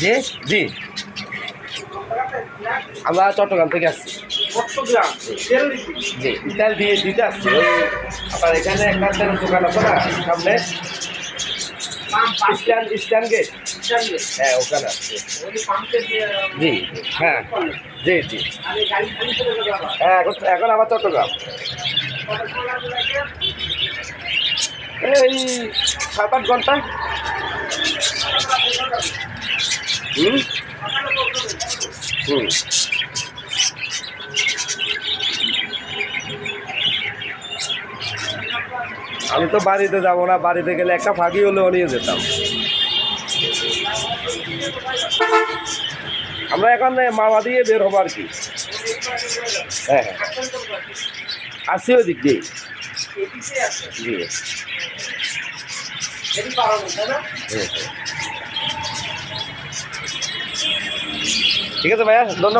জি জি, আমরা চট্টগ্রাম থেকে আসছি। জি, তেল দিয়ে দিতে আসছি। ওই আপনার এখানে একটা তেলের দোকান আছে না সামনে, স্ট্যান্ড গেট। হ্যাঁ, ওখানে আসছি। জি হ্যাঁ, জি জি, হ্যাঁ, এখন আবার চট্টগ্রাম এই 7-8 ঘন্টা। হুম হুম। আমি তো বাড়িতে যাবো না, বাড়িতে গেলে একটা ফাঁকি হলেও নিয়ে যেতাম। আমরা এখন মামা দিয়ে বের হবো আর কি। হ্যাঁ হ্যাঁ, আসছি ওই দিক দিয়ে। জি হুম, ঠিক আছে ভাইয়া, ধন্যবাদ।